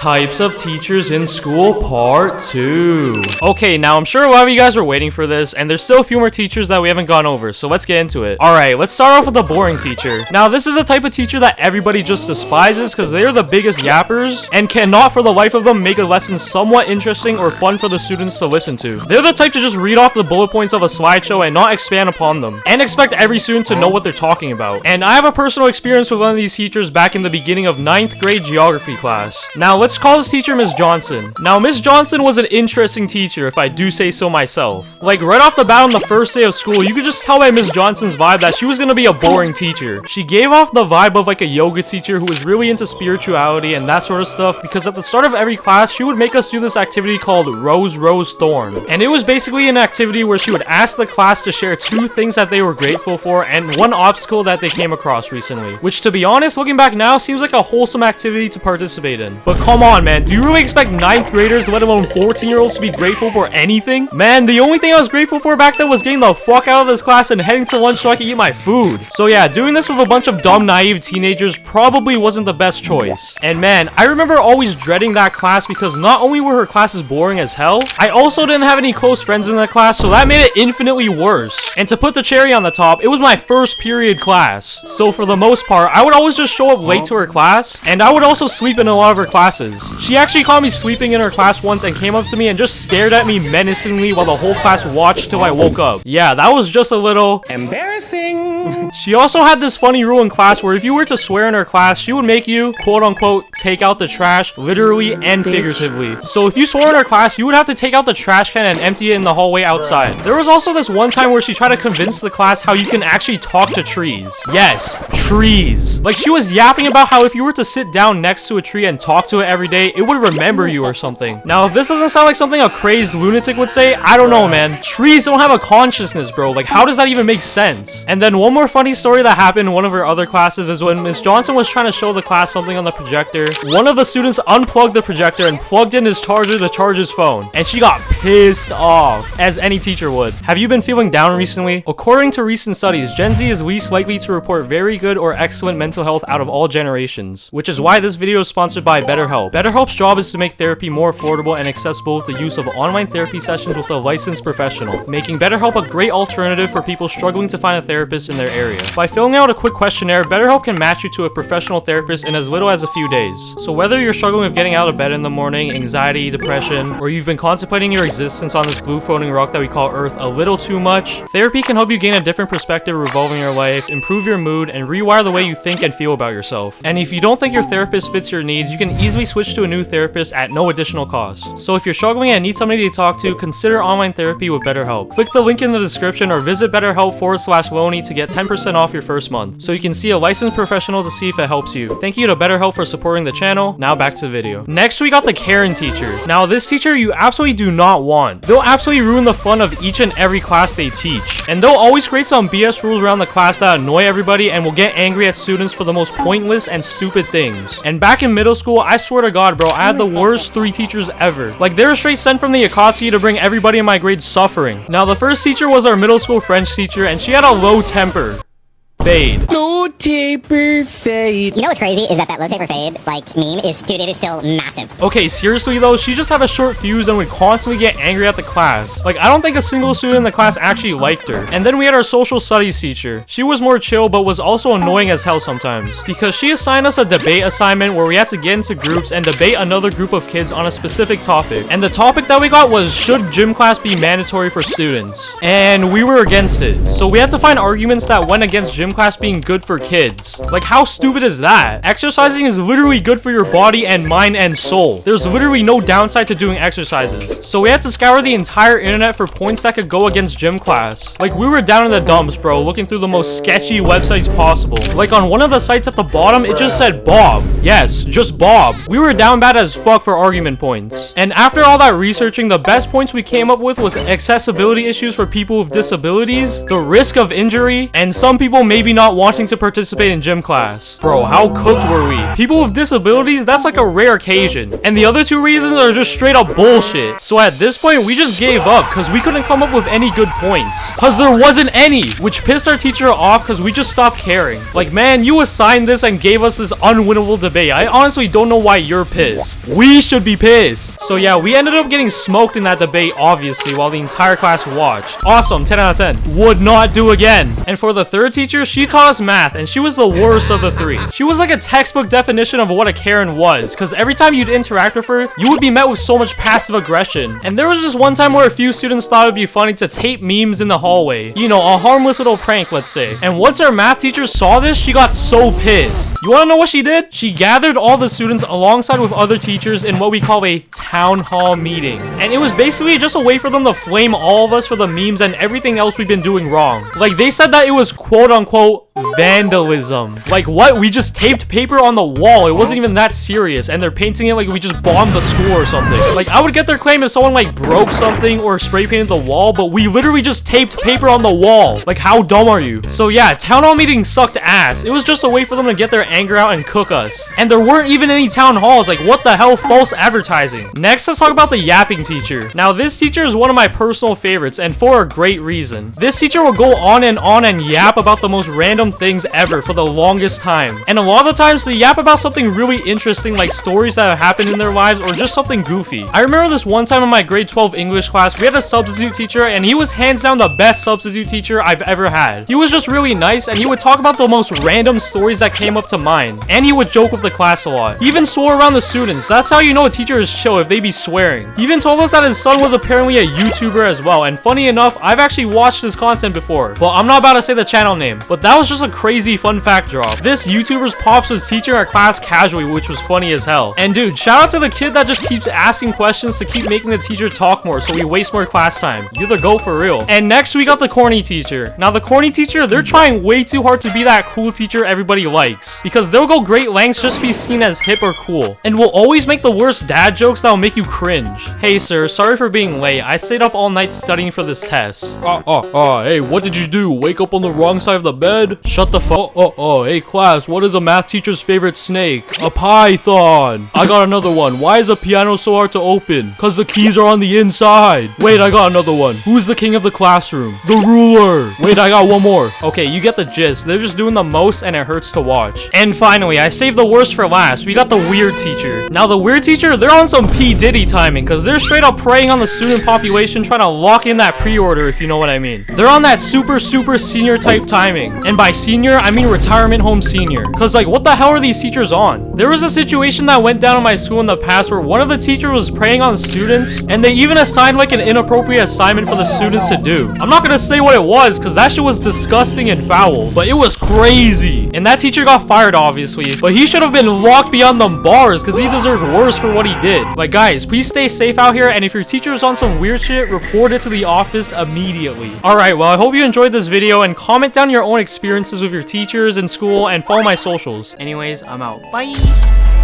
Types of teachers in school part 2. Okay, now I'm sure a lot of you guys are waiting for this, and there's still a few more teachers that we haven't gone over, so let's get into it. Alright, let's start off with the boring teacher. Now, this is a type of teacher that everybody just despises because they're the biggest yappers and cannot for the life of them make a lesson somewhat interesting or fun for the students to listen to. They're the type to just read off the bullet points of a slideshow and not expand upon them, and expect every student to know what they're talking about. And I have a personal experience with one of these teachers back in the beginning of 9th grade geography class. Now, let's call this teacher Miss Johnson. Now, Miss Johnson was an interesting teacher, if I do say so myself. Like, right off the bat on the first day of school, you could just tell by Miss Johnson's vibe that she was gonna be a boring teacher. She gave off the vibe of like a yoga teacher who was really into spirituality and that sort of stuff, because at the start of every class, she would make us do this activity called Rose, Rose, Thorn. And it was basically an activity where she would ask the class to share 2 things that they were grateful for and 1 obstacle that they came across recently. Which, to be honest, looking back now, seems like a wholesome activity to participate in. But come on, man, do you really expect 9th graders, let alone 14-year-olds, to be grateful for anything? Man, the only thing I was grateful for back then was getting the fuck out of this class and heading to lunch so I could eat my food. So yeah, doing this with a bunch of dumb, naive teenagers probably wasn't the best choice. And man, I remember always dreading that class because not only were her classes boring as hell, I also didn't have any close friends in that class, so that made it infinitely worse. And to put the cherry on the top, it was my first period class. So for the most part, I would always just show up late to her class, and I would also sleep in a lot of her classes. She actually caught me sleeping in her class once and came up to me and just stared at me menacingly while the whole class watched till I woke up. Yeah, that was just a little embarrassing. She also had this funny rule in class where if you were to swear in her class, she would make you, quote unquote, take out the trash, literally and figuratively. So if you swore in her class, you would have to take out the trash can and empty it in the hallway outside. There was also this one time where she tried to convince the class how you can actually talk to trees. Yes, trees. Like, she was yapping about how if you were to sit down next to a tree and talk to it every day, it would remember you or something. Now, if this doesn't sound like something a crazed lunatic would say, I don't know, man. Trees don't have a consciousness, bro. Like, how does that even make sense? And then one more funny story that happened in one of her other classes is when Miss Johnson was trying to show the class something on the projector, one of the students unplugged the projector and plugged in his charger to charge his phone, and she got pissed off, as any teacher would. Have you been feeling down recently? According to recent studies, Gen Z is least likely to report very good or excellent mental health out of all generations, which is why this video is sponsored by BetterHelp. BetterHelp's job is to make therapy more affordable and accessible with the use of online therapy sessions with a licensed professional, making BetterHelp a great alternative for people struggling to find a therapist in their area. By filling out a quick questionnaire, BetterHelp can match you to a professional therapist in as little as a few days. So whether you're struggling with getting out of bed in the morning, anxiety, depression, or you've been contemplating your existence on this blue floating rock that we call Earth a little too much, therapy can help you gain a different perspective revolving your life, improve your mood, and rewire the way you think and feel about yourself. And if you don't think your therapist fits your needs, you can easily switch to a new therapist at no additional cost. So if you're struggling and need somebody to talk to, consider online therapy with BetterHelp. Click the link in the description or visit BetterHelp.com/LoneE to get 10% off your first month, so you can see a licensed professional to see if it helps you. Thank you to BetterHelp for supporting the channel. Now back to the video. Next, we got the Karen teacher. Now, this teacher you absolutely do not want. They'll absolutely ruin the fun of each and every class they teach. And they'll always create some BS rules around the class that annoy everybody and will get angry at students for the most pointless and stupid things. And back in middle school, I swear to God, bro, I had the worst 3 teachers ever. Like, they were straight sent from the Akatsuki to bring everybody in my grade suffering. Now, the first teacher was our middle school French teacher, and she had a low temper. Fade. Low taper fade. You know what's crazy is that low taper fade, like, meme is, dude, it is still massive. Okay, seriously though, she just had a short fuse and would constantly get angry at the class. Like, I don't think a single student in the class actually liked her. And then we had our social studies teacher. She was more chill, but was also annoying as hell sometimes, because she assigned us a debate assignment where we had to get into groups and debate another group of kids on a specific topic. And the topic that we got was, should gym class be mandatory for students? And we were against it. So we had to find arguments that went against gym class being good for kids. Like, how stupid is that? Exercising is literally good for your body and mind and soul. There's literally no downside to doing exercises. So we had to scour the entire internet for points that could go against gym class. Like, we were down in the dumps, bro, looking through the most sketchy websites possible. Like, on one of the sites at the bottom, it just said Bob. Yes, just Bob. We were down bad as fuck for argument points. And after all that researching, the best points we came up with was accessibility issues for people with disabilities, the risk of injury, and some people may maybe not wanting to participate in gym class. Bro, how cooked were we? People with disabilities, that's like a rare occasion. And the other 2 reasons are just straight up bullshit. So at this point, we just gave up because we couldn't come up with any good points. Because there wasn't any, which pissed our teacher off because we just stopped caring. Like, man, you assigned this and gave us this unwinnable debate. I honestly don't know why you're pissed. We should be pissed. So yeah, we ended up getting smoked in that debate, obviously, while the entire class watched. Awesome, 10 out of 10. Would not do again. And for the third teacher, she taught us math, and she was the worst of the 3. She was like a textbook definition of what a Karen was, because every time you'd interact with her, you would be met with so much passive aggression. And there was just one time where a few students thought it'd be funny to tape memes in the hallway. You know, a harmless little prank, let's say. And once our math teacher saw this, she got so pissed. You wanna know what she did? She gathered all the students alongside with other teachers in what we call a town hall meeting. And it was basically just a way for them to flame all of us for the memes and everything else we've been doing wrong. Like, they said that it was quote unquote vandalism. Like, what? We just taped paper on the wall. It wasn't even that serious, and they're painting it like we just bombed the school or something. Like, I would get their claim if someone like broke something or spray painted the wall, but we literally just taped paper on the wall. Like, how dumb are you? So yeah, town hall meeting sucked ass. It was just a way for them to get their anger out and cook us. And there weren't even any town halls. Like, what the hell? False advertising. Next, let's talk about the yapping teacher. Now, this teacher is one of my personal favorites, and for a great reason. This teacher will go on and yap about the most random things ever for the longest time. And a lot of the times they yap about something really interesting, like stories that have happened in their lives or just something goofy. I remember this one time in my grade 12 English class, we had a substitute teacher, and he was hands down the best substitute teacher I've ever had. He was just really nice, and he would talk about the most random stories that came up to mind. And he would joke with the class a lot. He even swore around the students. That's how you know a teacher is chill, if they be swearing. He even told us that his son was apparently a YouTuber as well, and funny enough, I've actually watched his content before. Well, I'm not about to say the channel name, but that was just a crazy fun fact drop. This YouTuber's pops was teaching our class casually, which was funny as hell. And dude, shout out to the kid that just keeps asking questions to keep making the teacher talk more so we waste more class time. You're the GOAT for real. And next we got the corny teacher. Now the corny teacher, they're trying way too hard to be that cool teacher everybody likes, because they'll go great lengths just to be seen as hip or cool, and will always make the worst dad jokes that'll make you cringe. Hey sir, sorry for being late. I stayed up all night studying for this test. Hey, what did you do? Wake up on the wrong side of the bed? Shut the fuck. Hey class, what is a math teacher's favorite snake? A python. I got another one. Why is a piano so hard to open? Cause the keys are on the inside. Wait, I got another one. Who's the king of the classroom? The ruler. Wait, I got one more. Okay, you get the gist. They're just doing the most and it hurts to watch. And finally, I saved the worst for last. We got the weird teacher. Now the weird teacher, they're on some P. Diddy timing, cause they're straight up preying on the student population, trying to lock in that pre-order, if you know what I mean. They're on that super senior type timing. And by senior, I mean retirement home senior. Cause like, what the hell are these teachers on? There was a situation that went down in my school in the past where one of the teachers was preying on students, and they even assigned like an inappropriate assignment for the students to do. I'm not gonna say what it was, cause that shit was disgusting and foul, but it was crazy. And that teacher got fired, obviously, but he should have been locked beyond them bars, cause he deserved worse for what he did. Like guys, please stay safe out here, and if your teacher is on some weird shit, report it to the office immediately. Alright, well I hope you enjoyed this video, and comment down your own experiences with your teachers in school, and follow my socials. Anyways, I'm out. Bye!